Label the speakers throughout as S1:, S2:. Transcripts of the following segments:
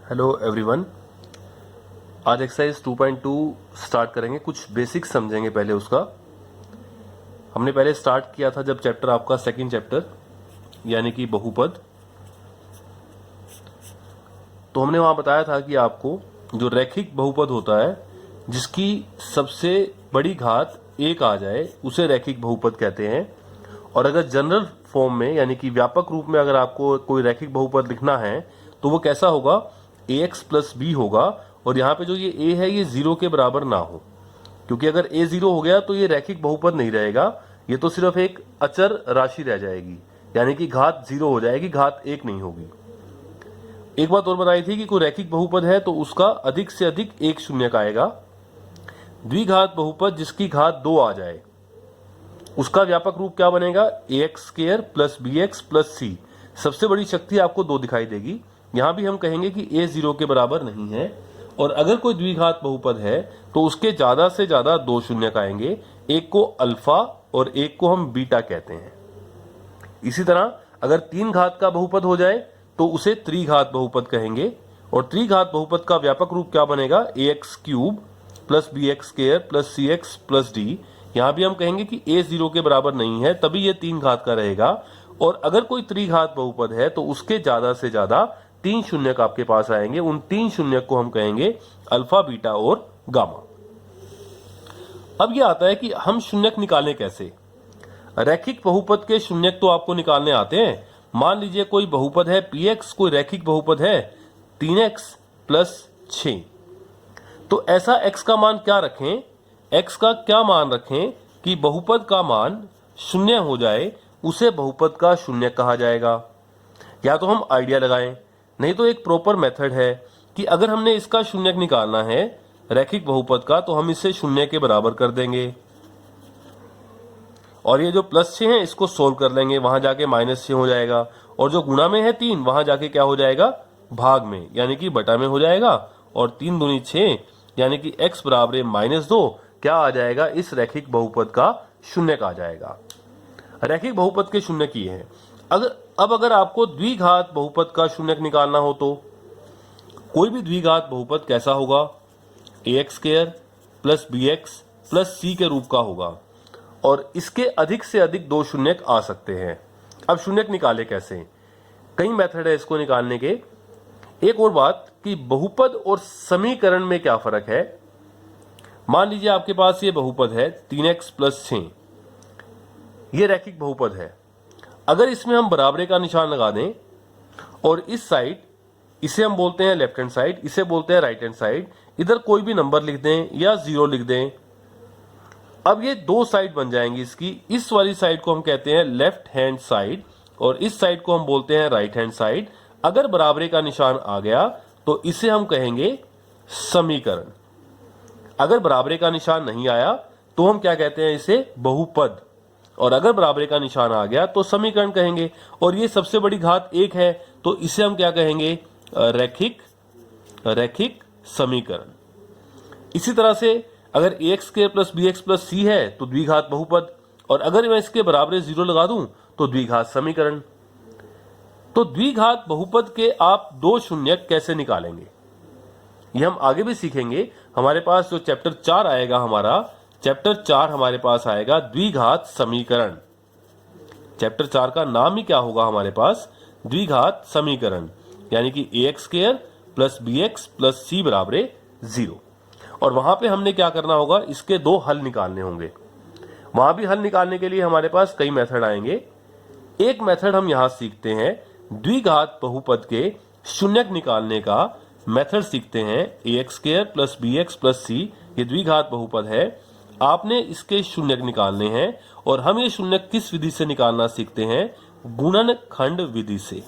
S1: Hello everyone. आज exercise 2.2 start करेंगे। कुछ बेसिक्स समझेंगे पहले उसका। हमने पहले स्टार्ट किया था जब चैप्टर आपका सेकंड चैप्टर यानी कि बहुपद। तो हमने वहां बताया था कि आपको जो रैखिक बहुपद होता है जिसकी सबसे बड़ी घात एक आ जाए उसे रैखिक बहुपद कहते हैं। और अगर जनरल फॉर्म में यानी कि व्यापक रूप में अगर आपको कोई रैखिक बहुपद लिखना है तो वो कैसा होगा, ax प्लस बी होगा। और यहाँ पे जो ये a है ये 0 के बराबर ना हो, क्योंकि अगर a 0 हो गया तो ये रैखिक बहुपद नहीं रहेगा, ये तो सिर्फ एक अचर राशि रह जाएगी, यानी कि घात 0 हो जाएगी, घात 1 नहीं होगी। एक बात और बताई थी कि कोई रैखिक बहुपद है तो उसका अधिक से अधिक एक शून्यक आएगा। द्विघात बहुपद जिसकी घात 2 आ जाए उसका व्यापक रूप क्या बनेगा, ax square plus bx plus c। सबसे बड़ी शक्ति आपको 2 दिखाई देगी। यहां भी हम कहेंगे कि a 0 के बराबर नहीं है। और अगर कोई द्विघात बहुपद है तो उसके ज्यादा से ज्यादा 2 शून्यक आएंगे, एक को अल्फा और एक को हम बीटा कहते हैं। इसी तरह अगर 3 घात का बहुपद हो जाए तो उसे त्रिघात बहुपद कहेंगे। और त्रिघात बहुपद का व्यापक रूप क्या बनेगा, ax cube plus bx square plus cx plus d। यहां भी हम कहेंगे कि a 0 के बराबर नहीं है, तभी ये 3 घात का रहेगा। और अगर कोई त्रिघात बहुपद है तो उसके ज्यादा से ज्यादा 3 शून्यक आपके पास आएंगे। उन 3 शून्यक को हम कहेंगे अल्फा, बीटा और गामा। अब ये आता है कि हम शून्यक निकालें कैसे। रैखिक बहुपद के शून्यक तो आपको निकालने आते हैं। मान लीजिए कोई बहुपद है px, कोई रैखिक बहुपद है 3x प्लस 6। तो ऐसा x का मान क्या रखें, x का क्या मान रखें कि बहुपद का मान शून्य हो जाए, उसे बहुपद का शून्य कहा जाएगा। या तो हम आइडिया लगाएं, नहीं तो एक प्रॉपर मेथड है कि अगर हमने इसका शून्यक निकालना है रैखिक बहुपद का तो हम इसे शून्य के बराबर कर देंगे। और ये जो प्लस 6 है इसको सोल्व कर लेंगे, वहां जाके -6 हो जाएगा। और जो गुणा में है 3 वहां जाके क्या हो जाएगा, भाग में यानी कि बटा में हो जाएगा। और 3 दूनी 6 यानी कि x बराबर -2 क्या आ जाएगा, इस रैखिक बहुपद का शून्यक आ जाएगा। रैखिक बहुपद के शून्यक ये है। अगर आपको द्विघात बहुपद का शून्यक निकालना हो तो कोई भी द्विघात बहुपद कैसा होगा, ax square plus bx plus c के रूप का होगा। और इसके अधिक से अधिक 2 शून्यक आ सकते हैं। अब शून्यक निकाले कैसे, कई मेथड है इसको निकालने के। एक और बात कि बहुपद और समीकरण में क्या फर्क है। मान लीजिए आपके पास ये बहुपद है 3x प्लस 6, ये रैखिक बहुपद है। अगर इसमें हम बराबरी का निशान लगा दें और इस साइड इसे हम बोलते हैं लेफ्ट हैंड साइड, इसे बोलते हैं राइट हैंड साइड, इधर कोई भी नंबर लिख दें या 0 लिख दें। अब ये 2 साइड बन जाएंगी इसकी। इस वाली साइड को हम कहते हैं लेफ्ट हैंड साइड और इस साइड को हम बोलते हैं राइट हैंड साइड। अगर बराबरी का निशान आ गया तो इसे हम कहेंगे समीकरण। अगर बराबरी का निशान नहीं आया तो हम क्या कहते हैं, इसे बहुपद। और अगर बराबरी का निशान आ गया तो समीकरण कहेंगे। और ये सबसे बड़ी घात 1 है तो इसे हम क्या कहेंगे, रैखिक समीकरण। इसी तरह से अगर ax square plus bx plus c है तो द्विघात बहुपद। और अगर मैं इसके बराबर 0 लगा दूं तो द्विघात समीकरण। तो द्विघात बहुपद के आप 2 शून्यक कैसे निकालेंगे ये हम आगे भी सीखेंगे। हमारे पास जो चैप्टर 4 आएगा, हमारा चैप्टर 4 हमारे पास आएगा द्विघात समीकरण। चैप्टर 4 का नाम ही क्या होगा हमारे पास, द्विघात समीकरण। यानी कि ax square plus bx plus c बराबर 0। और वहां पे हमने क्या करना होगा, इसके 2 हल निकालने होंगे। वहां भी हल निकालने के लिए हमारे पास कई मेथड आएंगे। एक मेथड हम यहां सीखते हैं, द्विघात बहुपद के शून्यक निकालने का मेथड सीखते हैं। ax square plus bx plus c ये द्विघात बहुपद है, आपने इसके शून्यक निकालने हैं। और हम ये शून्यक किस विधि से निकालना सीखते हैं, गुणनखंड विधि से।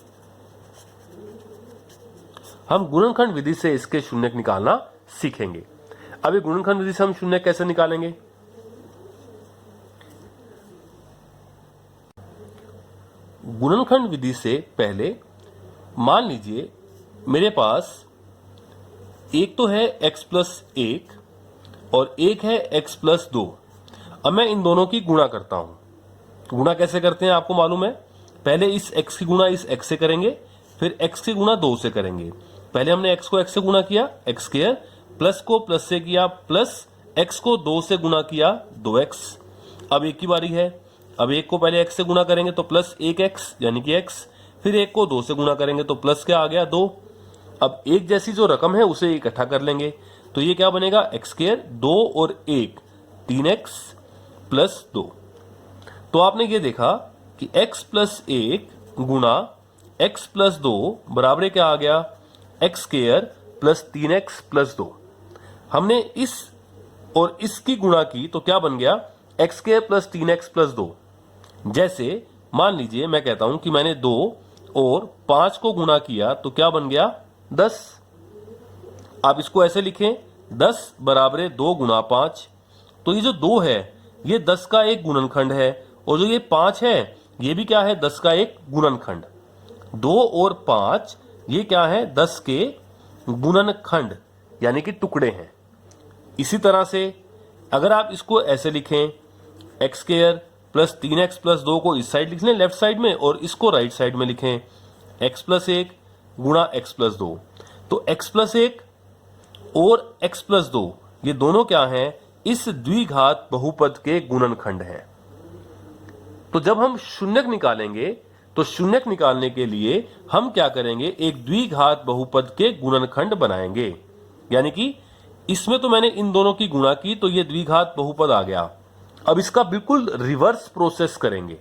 S1: हम गुणनखंड विधि से इसके शून्यक निकालना सीखेंगे। अभी गुणनखंड विधि से हम शून्यक कैसे निकालेंगे, गुणनखंड विधि से पहले मान लीजिए मेरे पास एक तो है x प्लस 1 और एक है x प्लस 2। अब मैं इन दोनों की गुणा करता हूं। गुणा कैसे करते हैं आपको मालूम है, पहले इस x की गुणा इस x से करेंगे, फिर x की गुणा 2 से करेंगे। पहले हमने x को x से गुणा किया x स्क्वायर, प्लस को प्लस से किया प्लस, x को 2 से गुणा किया 2x। अब एक की बारी है, अब एक को पहले x से गुणा करेंगे तो प्लस 1x यानी कि x, फिर एक को 2 से गुणा करेंगे तो प्लस क्या आ गया 2। अब एक जैसी जो रकम है उसे इकट्ठा कर लेंगे तो ये क्या बनेगा x स्क्वायर 2 और 1 3x प्लस 2। तो आपने ये देखा कि x प्लस 1 गुणा x प्लस 2 बराबर क्या आ गया x square plus 3x plus 2। हमने इस और इसकी गुणा की तो क्या बन गया x square plus 3x plus 2। जैसे मान लीजिए मैं कहता हूं कि मैंने 2 और 5 को गुणा किया तो क्या बन गया 10। आप इसको ऐसे लिखें 10 बराबर 2 गुणा 5। तो ये जो 2 है ये 10 का एक गुणनखंड है और जो ये 5 है ये भी क्या है 10 का एक गुणनखंड। 2 और 5 ये क्या है 10 के गुणनखंड यानी कि टुकड़े हैं। इसी तरह से अगर आप इसको ऐसे लिखें x square plus 3x plus 2 को इस साइड लिख लें लेफ्ट साइड में और इसको राइट साइड में लिखें x प्लस 1 गुणा x प्लस 2। तो x प्लस 1 और x प्लस 2 ये दोनों क्या हैं इस द्विघात बहुपद के गुणनखंड हैं। तो जब हम शून्यक निकालेंगे तो शून्यक निकालने के लिए हम क्या करेंगे एक द्विघात बहुपद के गुणनखंड बनाएंगे। यानी कि इसमें तो मैंने इन दोनों की गुणा की तो ये द्विघात बहुपद आ गया। अब इसका बिल्कुल रिवर्स प्रोसेस करेंगे।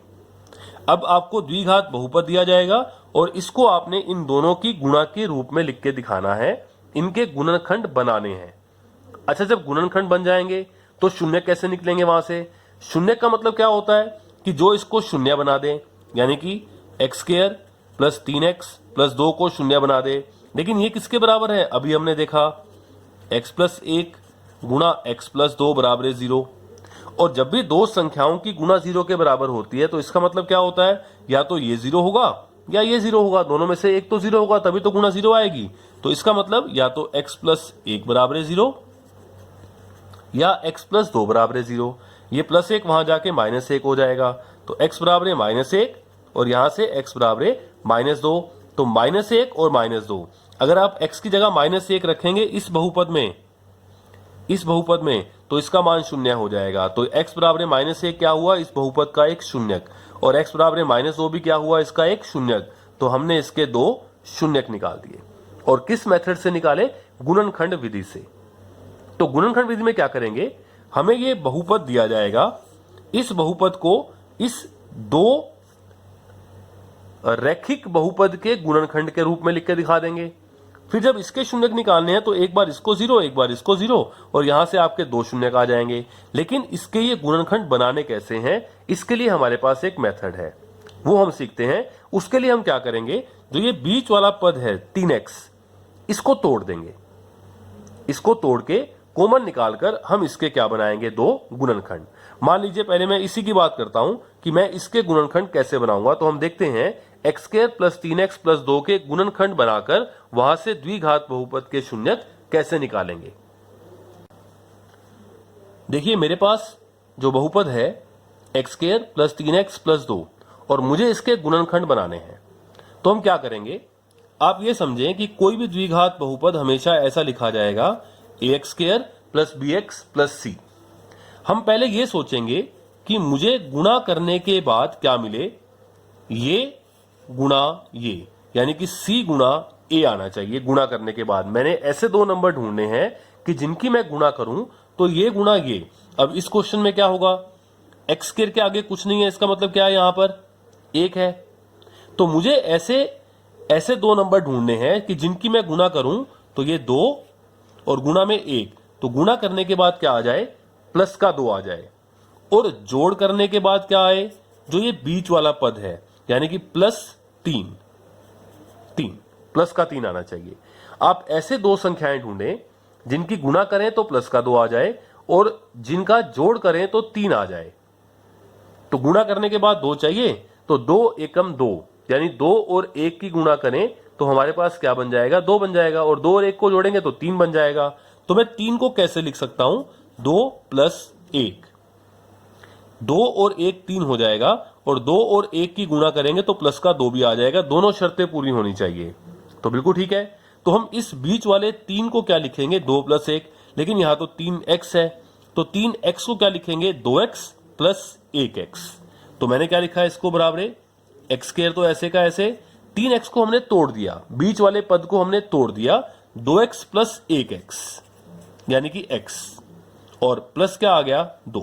S1: अब आपको द्विघात बहुपद दिया जाएगा और इसको आपने इन दोनों की गुणा के रूप में लिख के दिखाना है, इनके गुणनखंड बनाने हैं। अच्छा, जब गुणनखंड बन जाएंगे तो शून्य कैसे निकलेंगे वहां से? शून्य का मतलब क्या होता है कि जो इसको शून्य बना दे, यानी कि x square plus 3x plus 2 को शून्य बना दे। लेकिन ये किसके बराबर है? अभी हमने देखा x प्लस 1 गुणा x प्लस 2 बराबर 0। और जब भी दो संख्याओं की गुणा 0 के बराबर होती है तो इसका मतलब क्या होता है, या तो ये 0 होगा या ये 0 होगा, दोनों में से एक तो 0 होगा तभी तो गुणा 0 आएगी। तो इसका मतलब या तो x प्लस 1 बराबर 0 या x प्लस 2 बराबर 0। ये प्लस 1 वहां जाके माइनस 1 हो जाएगा तो x बराबर -1 और यहां से x बराबर -2। तो -1 और -2, अगर आप x की जगह -1 रखेंगे इस बहुपद में तो इसका मान शून्य हो जाएगा। तो x बराबर -1 क्या हुआ इस बहुपद का एक शून्यक, और x बराबर -2 भी क्या हुआ इसका एक शून्यक। तो हमने इसके दो शून्यक निकाल दिए। और किस मेथड से निकाले? गुणनखंड विधि से। तो गुणनखंड विधि में क्या करेंगे, हमें ये बहुपद दिया जाएगा, इस बहुपद को इस दो रैखिक बहुपद के गुणनखंड के रूप में लिख के दिखा देंगे। फिर जब इसके शून्यक निकालने हैं तो एक बार इसको 0 एक बार इसको 0 और यहां से आपके दो शून्यक आ जाएंगे। लेकिन इसके ये गुणनखंड बनाने कैसे हैं, इसके लिए हमारे पास एक मेथड है, वो हम सीखते हैं। उसके लिए हम क्या करेंगे, जो ये बीच वाला पद है 3x, इसको तोड़ देंगे। इसको तोड़ के कॉमन निकालकर हम इसके क्या बनाएंगे, दो गुणनखंड। मान लीजिए पहले मैं इसी की बात करता हूं कि मैं इसके गुणनखंड कैसे बनाऊंगा। तो हम देखते हैं x square plus 3x plus 2 के गुणनखंड बनाकर वहां से द्विघात बहुपद के शून्यक कैसे निकालेंगे। देखिए मेरे पास जो बहुपद है x square plus 3x plus 2 और मुझे इसके गुणनखंड बनाने हैं। तो हम क्या करेंगे, आप ये समझें कि कोई भी द्विघात बहुपद हमेशा ऐसा लिखा जाएगा ax square plus bx plus c। हम पहले ये सोचेंगे कि मुझे गुणा करने के बाद क्या मिले, ये गुणा ये, यानी कि c गुणा a आना चाहिए। गुणा करने के बाद मैंने ऐसे दो नंबर ढूंढने हैं कि जिनकी मैं गुणा करूं तो ये गुणा ये। अब इस क्वेश्चन में क्या होगा, एक्स स्क्वायर के आगे कुछ नहीं है, इसका मतलब क्या है, यहां पर 1 है। तो मुझे ऐसे दो नंबर ढूंढने हैं कि जिनकी मैं गुणा करूं तो ये 2 और गुणा में 1, तो गुणा करने के बाद क्या आ जाए, प्लस का 2 आ जाए। और जोड़ करने के बाद क्या आए, जो ये बीच वाला पद है, यानी कि प्लस 3 प्लस का 3 आना चाहिए। आप ऐसे दो संख्याएं ढूंढें जिनकी गुणा करें तो प्लस का 2 आ जाए और जिनका जोड़ करें तो 3 आ जाए। तो गुणा करने के बाद 2 चाहिए, तो 2 एकम 2, यानी 2 और 1 की गुणा करें तो हमारे पास क्या बन जाएगा, 2 बन जाएगा। और 2 और 1 को जोड़ेंगे तो 3 बन जाएगा। तो मैं 3 को कैसे लिख सकता हूं, 2 प्लस 1, 2 और 1 3 हो जाएगा। और 2 और 1 की गुणा करेंगे तो प्लस का 2 भी आ जाएगा। दोनों शर्तें पूरी होनी चाहिए। तो बिल्कुल ठीक है। तो हम इस बीच वाले 3 को क्या लिखेंगे, 2 + 1, लेकिन यहां तो 3x है, तो 3x को क्या लिखेंगे, 2x + 1x। तो मैंने क्या लिखा है इसको बराबर x² तो ऐसे का ऐसे, 3x को हमने तोड़ दिया, बीच वाले पद को हमने तोड़ दिया, 2x + 1x यानी कि x, और प्लस क्या आ गया, 2।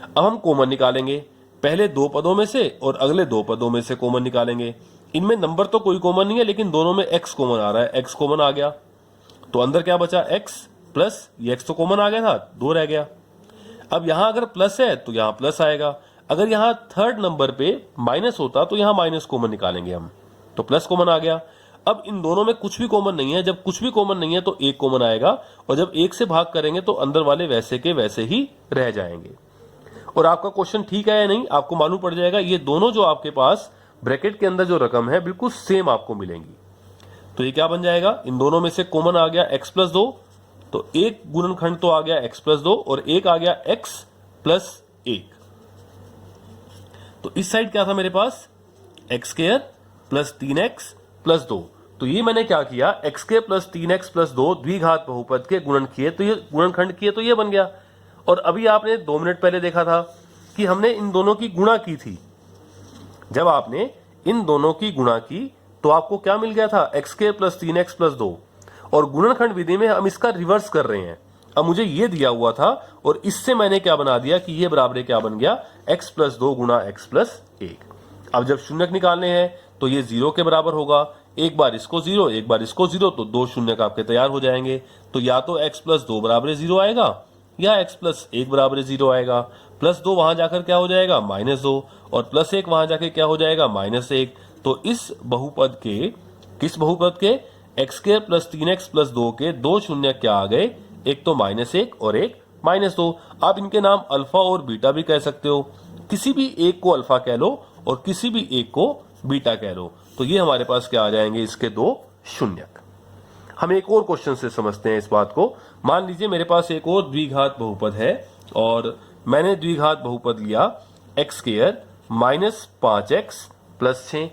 S1: अब हम कॉमन निकालेंगे, पहले 2 पदों में से और अगले 2 पदों में से कॉमन निकालेंगे। इनमें नंबर तो कोई कॉमन नहीं है, लेकिन दोनों में x कॉमन आ रहा है, x कॉमन आ गया, तो अंदर क्या बचा, x प्लस ये x तो कॉमन आ गया था, 2 रह गया। अब यहां अगर प्लस है तो यहां प्लस आएगा, अगर यहां थर्ड नंबर पे माइनस होता तो यहां माइनस कॉमन निकालेंगे हम, तो प्लस कॉमन आ गया। अब इन दोनों में कुछ भी कॉमन नहीं है, जब कुछ भी कॉमन नहीं है तो 1 कॉमन आएगा, और जब 1 से भाग करेंगे तो अंदर वाले वैसे के वैसे ही रह जाएंगे। और आपका क्वेश्चन ठीक है या नहीं आपको मालूम पड़ जाएगा, ये दोनों जो आपके पास ब्रैकेट के अंदर जो रकम है बिल्कुल सेम आपको मिलेंगी। तो ये क्या बन जाएगा, इन दोनों में से कॉमन आ गया x + 2, तो एक गुणनखंड तो आ गया x + 2 और एक आ गया x + 1। तो इस साइड क्या था मेरे पास, x² + 3x + 2। तो ये मैंने क्या किया, x² + 3x + 2 द्विघात बहुपद के गुणन किए, तो ये गुणनखंड किए तो ये बन गया। और अभी आपने 2 मिनट पहले देखा था कि हमने इन दोनों की गुणा की थी, जब आपने इन दोनों की गुणा की तो आपको क्या मिल गया था, x² + 3x + 2, और गुणनखंड विधि में हम इसका रिवर्स कर रहे हैं। अब मुझे ये दिया हुआ था और इससे मैंने क्या बना दिया कि ये बराबर क्या बन गया, x + 2 × x + 1। अब जब शून्यक निकालने हैं तो ये 0 के बराबर होगा, एक बार इसको 0 एक बार इसको 0, तो 2 शून्यक आपके तैयार हो जाएंगे। तो या तो x + 2 = 0 आएगा या x + 1 = 0 आएगा, +2 वहां जाकर क्या हो जाएगा, -2, और +1 वहां जाके क्या हो जाएगा, -1। तो इस बहुपद के, किस बहुपद के, x² + 3x + 2 के 2 शून्यक क्या आ गए, एक तो -1 और एक -2। आप इनके नाम अल्फा और बीटा भी कह सकते हो, किसी भी एक को अल्फा कह लो और किसी भी एक को बीटा कह लो। तो ये हमारे पास क्या आ जाएंगे, इसके 2 शून्यक। हम एक और क्वेश्चन से समझते हैं इस बात को। मान लीजिए मेरे पास एक और द्विघात बहुपद है और मैंने द्विघात बहुपद लिया x² - 5x + 6,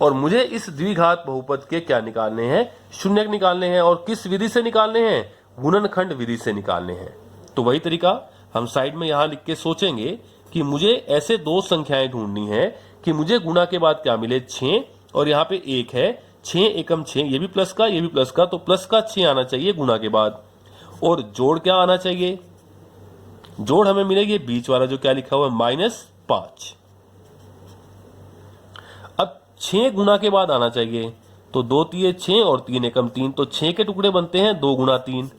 S1: और मुझे इस द्विघात बहुपद के क्या निकालने हैं, शून्यक निकालने हैं, और किस विधि से निकालने हैं, गुणनखंड विधि से निकालने हैं। तो वही तरीका हम साइड में यहां लिख के सोचेंगे कि मुझे ऐसे 2 संख्याएं ढूंढनी है कि मुझे गुणा के बाद क्या मिले, 6, और यहाँ पे 1 है, 6 एकम 6, ये भी प्लस का ये भी प्लस का, तो प्लस का 6 आना चाहिए गुणा के बाद, और जोड़ क्या आना चाहिए, जोड़ हमें मिलेगी बीच वाला जो क्या लिखा हुआ है, -5। अब 6 गुणा के बाद आना चाहिए, तो 2 × 6 और 3 एकम 3, तो 6 के टुकड़े बनते हैं 2 × 3,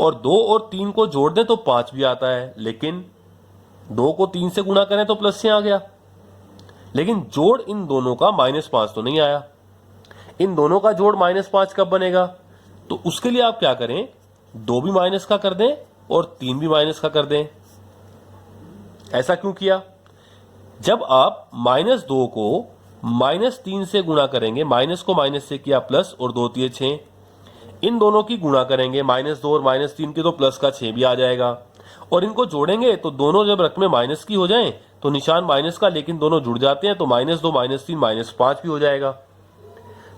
S1: और 2 और 3 को जोड़ दें तो 5 भी आता है, लेकिन 2 को 3 से गुणा करें तो +6 आ गया, लेकिन जोड़ इन दोनों का -5 तो नहीं आया। इन दोनों का जोड़ -5 कब बनेगा, तो उसके लिए आप क्या करें, 2 भी माइनस का कर दें और 3 भी माइनस का कर दें। ऐसा क्यों किया, जब आप -2 को -3 से गुणा करेंगे, माइनस को माइनस से किया प्लस, और 2 × 6, इन दोनों की गुणा करेंगे, -2 और -3 की, तो प्लस का 6 भी आ जाएगा, और इनको जोड़ेंगे तो दोनों जब रकमें माइनस की हो जाएं तो निशान माइनस का, लेकिन दोनों जुड़ जाते हैं तो -2 -3 -5 भी हो जाएगा।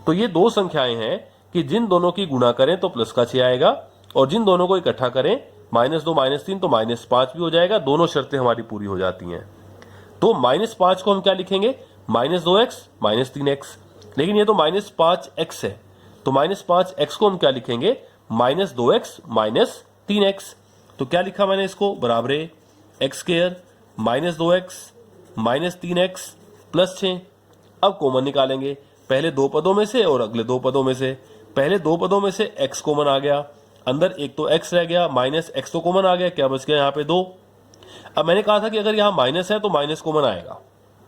S1: तो ये 2 संख्याएं हैं कि जिन दोनों की गुणा करें तो प्लस का 6 आएगा, और जिन दोनों को इकट्ठा करें -2 -3 तो -5 भी हो जाएगा। दोनों शर्तें हमारी पूरी हो जाती हैं। तो -5 को हम क्या लिखेंगे, -2x -3x, लेकिन ये तो -5x है, तो -5x को हम क्या लिखेंगे, -2x -3x। तो क्या लिखा मैंने इसको, बराबर x² -2x -3x + 6। अब कॉमन निकालेंगे, पहले 2 पदों में से और अगले 2 पदों में से। पहले 2 पदों में से x कॉमन आ गया, अंदर एक तो x रह गया, -x तो कॉमन आ गया, क्या बच गया यहाँ पे 2। अब मैंने कहा था कि अगर यहाँ माइनस है तो माइनस कॉमन आएगा,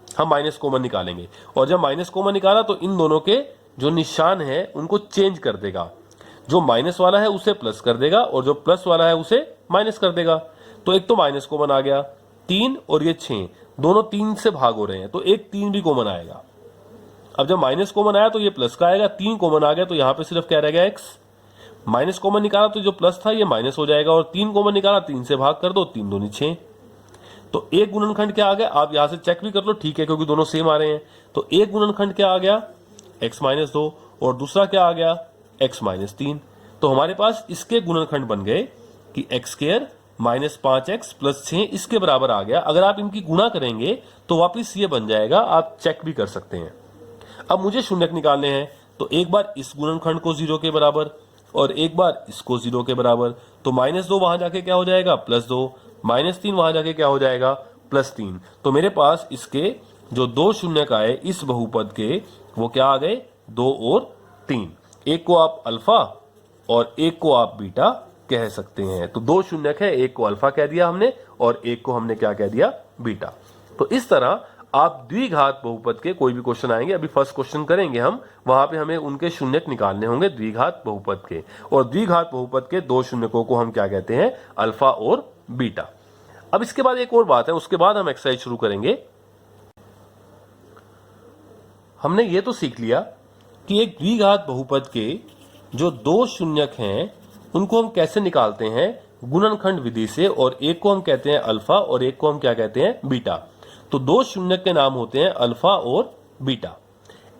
S1: हम माइनस कॉमन निकालेंगे, और जब माइनस कॉमन निकाला तो इन दोनों के जो निशान है उनको चेंज कर देगा, जो माइनस वाला है उसे प्लस कर देगा और जो प्लस वाला है उसे माइनस कर देगा। तो एक तो माइनस कॉमन आ गया, 3 और ये 6 दोनों 3 से भाग हो रहे हैं, तो एक 3 भी कॉमन आएगा। अब जब माइनस कॉमन आया तो ये प्लस का आएगा, 3 कॉमन आ गया तो यहाँ पे सिर्फ क्या रह गया, x। माइनस कॉमन निकाला तो जो प्लस था ये माइनस हो जाएगा, और 3 कॉमन निकाला, 3 से भाग कर दो, 3 दूनी 6। तो एक गुणनखंड क्या आ गया, आप यहां से चेक भी कर लो, ठीक है, क्योंकि दोनों सेम आ रहे हैं। तो एक गुणनखंड क्या आ गया, x -2, और दूसरा क्या आ गया, x माइनस 3। तो हमारे पास इसके गुणनखंड बन गए कि x square minus 5x plus 6 इसके बराबर आ गया। अगर आप इनकी गुणा करेंगे तो वापिस ये बन जाएगा, आप चेक भी कर सकते हैं। अब मुझे शून्यक निकालने हैं, तो एक बार इस गुणनखंड को 0 के बराबर और एक बार इसको 0 के बराबर, तो -2 वहां जाके क्या हो जाएगा +2, -3 वहां जाके क्या हो जाएगा +3। तो मेरे पास इसके जो दो शून्यक आए इस बहुपद के, वो क्या आ गए 2 और 3। एक को आप अल्फा और एक को आप बीटा कह सकते हैं। तो दो शून्यक है, एक को अल्फा कह दिया हमने और एक को हमने क्या कह दिया बीटा। तो इस तरह आप द्विघात बहुपद के कोई भी क्वेश्चन आएंगे, अभी फर्स्ट क्वेश्चन करेंगे हम, वहां पे हमें उनके शून्यक निकालने होंगे द्विघात बहुपद के। और द्विघात बहुपद के दो शून्यकों को हम क्या कहते हैं, अल्फा और बीटा। अब इसके बाद एक और बात है, उसके बाद हम एक्सरसाइज शुरू करेंगे। हमने ये तो सीख लिया कि एक द्विघात बहुपद के जो दो शून्यक हैं उनको हम कैसे निकालते हैं, गुणनखंड विधि से, और एक को हम कहते हैं अल्फा और एक को हम क्या कहते हैं बीटा। तो दो शून्यक के नाम होते हैं अल्फा और बीटा।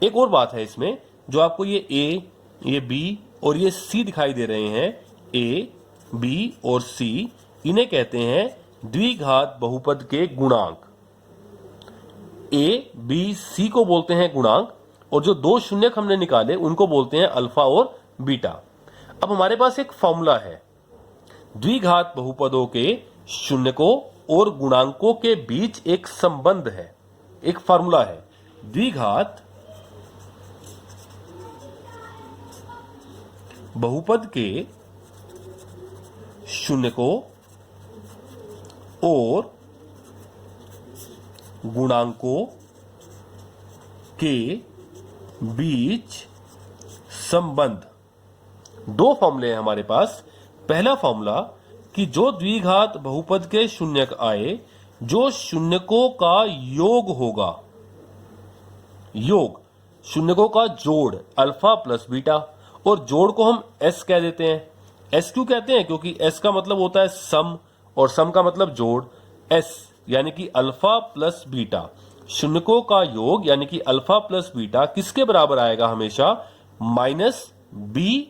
S1: एक और बात है इसमें, जो आपको ये ए, ये बी और ये सी दिखाई दे रहे हैं, ए, बी और सी, इन्हें कहते हैं द्विघात बहुपद के गुणांक। ए, बी, सी को बोलते हैं गुणांक, और जो दो शून्यक हमने निकाले उनको बोलते हैं अल्फा और बीटा। अब हमारे पास एक फॉर्मूला है, द्विघात बहुपदों के शून्यकों और गुणांकों के बीच एक संबंध है, एक फॉर्मूला है। द्विघात बहुपद के शून्यकों और गुणांकों के बीच संबंध। दो फॉर्मूले हैं हमारे पास। पहला फॉर्मूला कि जो द्विघात बहुपद के शून्यक आए, जो शून्यकों का योग होगा, योग शून्यकों का जोड़ अल्फा प्लस बीटा, और जोड़ को हम एस कह देते हैं। एस क्यों कहते हैं, क्योंकि एस का मतलब होता है सम और सम का मतलब जोड़। एस यानी कि अल्फा प्लस बीटा, शून्यकों का योग यानी कि अल्फा प्लस बीटा किसके बराबर आएगा हमेशा, -b/a,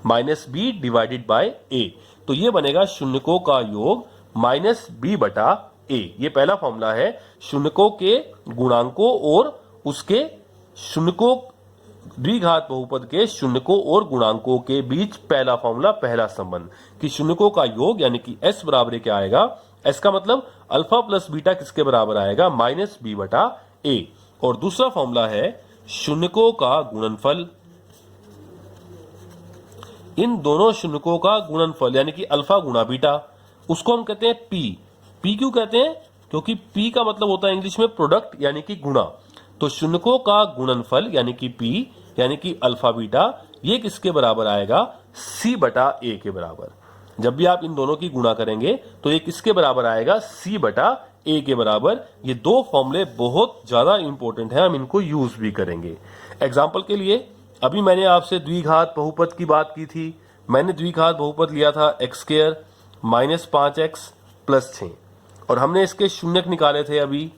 S1: -b divided by a। तो ये बनेगा शून्यकों का योग -b/a। ये पहला फॉर्मूला है शून्यकों के गुणांकों और उसके शून्यकों, द्विघात बहुपद के शून्यकों और गुणांकों के बीच पहला फॉर्मूला, पहला संबंध कि शून्यकों का योग यानी कि s बराबर क्या आएगा, s का मतलब अल्फा प्लस बीटा किसके बराबर आएगा, -b/a। और दूसरा फॉर्मूला है शून्यकों का गुणनफल, इन दोनों शून्यकों का गुणनफल यानी कि अल्फा गुणा बीटा, उसको हम कहते हैं p। p क्यों कहते हैं, क्योंकि p का मतलब होता है इंग्लिश में प्रोडक्ट यानी कि गुणा। तो शून्यकों का गुणनफल यानी कि p यानी कि अल्फा बीटा, ये किसके बराबर आएगा, c/a के बराबर। जब भी आप इन दोनों की गुणा करेंगे तो ये किसके बराबर आएगा, c/a के बराबर। ये दो फॉर्मूले बहुत ज्यादा इंपॉर्टेंट है, हम इनको यूज भी करेंगे। एग्जाम्पल के लिए, अभी मैंने आपसे द्विघात बहुपद की बात की थी। मैंने द्विघात बहुपद लिया था x² - 5x + 6, और हमने इसके शून्यक निकाले थे अभी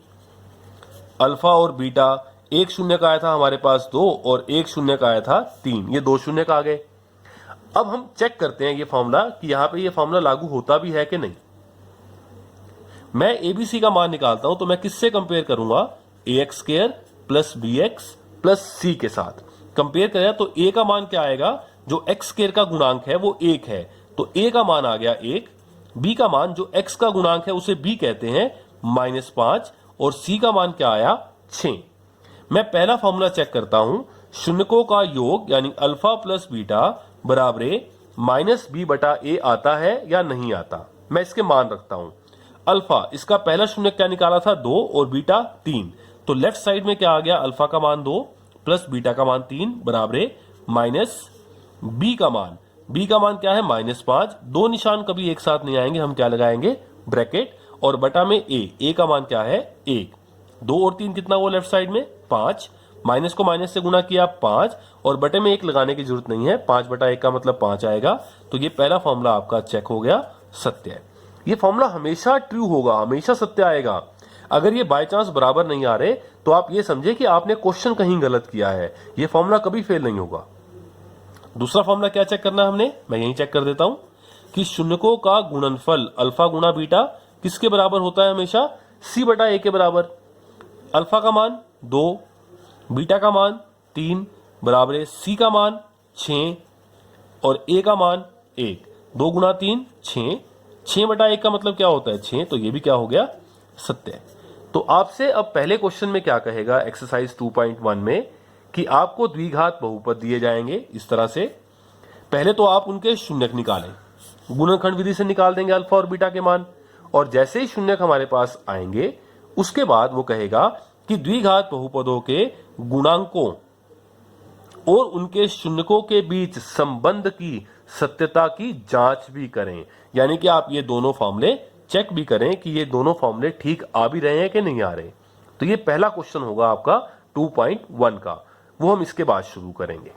S1: अल्फा और बीटा। एक शून्यक आया था हमारे पास 2 और एक शून्यक आया था 3, ये दो शून्यक आ गए। अब हम चेक करते हैं ये फॉर्मूला कि यहां पे ये फॉर्मूला लागू होता भी है कि नहीं। मैं एबीसी का मान निकालता हूं तो मैं किससे कंपेयर करूंगा, ax² + bx + c के साथ कंपेयर करें तो a का मान क्या आएगा, जो x² का गुणांक है वो 1 है, तो a का मान आ गया 1। b का मान जो x का गुणांक है उसे b कहते हैं -5, और c का मान क्या आया 6। मैं पहला फॉर्मूला चेक करता हूं, शून्यकों का योग यानी अल्फा प्लस बीटा बराबर -b/a आता है या नहीं आता। मैं इसके मान रखता हूं। अल्फा, इसका पहला शून्यक क्या निकाला था 2 और बीटा 3, तो लेफ्ट साइड में क्या आ गया, अल्फा का मान 2 प्लस बीटा का मान 3 बराबर -b का मान, b का मान क्या है -5। दो निशान कभी एक साथ नहीं आएंगे, हम क्या लगाएंगे, ब्रैकेट, और बटा में a का मान क्या है 1। 2 और 3 कितना हुआ लेफ्ट साइड में 5, माइनस को माइनस से गुना किया 5, और बटे में 1 लगाने की जरूरत नहीं है, 5/1 का मतलब 5 आएगा। तो ये पहला फॉर्मूला आपका चेक हो गया, सत्य है। ये फॉर्मूला हमेशा ट्रू होगा, हमेशा सत्य आएगा। अगर ये बाय चांस बराबर नहीं आ रहे तो आप ये समझे कि आपने क्वेश्चन कहीं गलत किया है, ये फॉर्मूला कभी फेल नहीं होगा। दूसरा फॉर्मूला क्या चेक करना है हमने, मैं यही चेक कर देता हूं कि शून्यकों का गुणनफल अल्फा गुणा बीटा किसके बराबर होता है, हमेशा सी बटा ए के बराबर। अल्फा का मान 2, बीटा का मान 3 बराबर है सी का मान 6 और ए का मान 1। 2 गुणा 3 6, 6 बटा 1 का मतलब क्या होता है 6, तो ये भी क्या हो गया सत्य। तो आपसे अब पहले क्वेश्चन में क्या कहेगा एक्सरसाइज 2.1 में कि आपको द्विघात बहुपद दिए जाएंगे इस तरह से। पहले तो आप उनके शून्यक निकालें, गुणनखंड विधि से निकाल देंगे अल्फा और बीटा के मान, और जैसे ही शून्यक हमारे पास आएंगे उसके बाद वो कहेगा कि द्विघात बहुपदों के गुणांकों और उनके शून्यकों के बीच संबंध की सत्यता की जांच भी करें। यानी कि आप ये दोनों फॉर्मूले चेक भी करें कि ये दोनों फॉर्मूले ठीक आ भी रहे हैं कि नहीं आ रहे। तो ये पहला क्वेश्चन होगा आपका 2.1 का, वो हम इसके बाद शुरू करेंगे।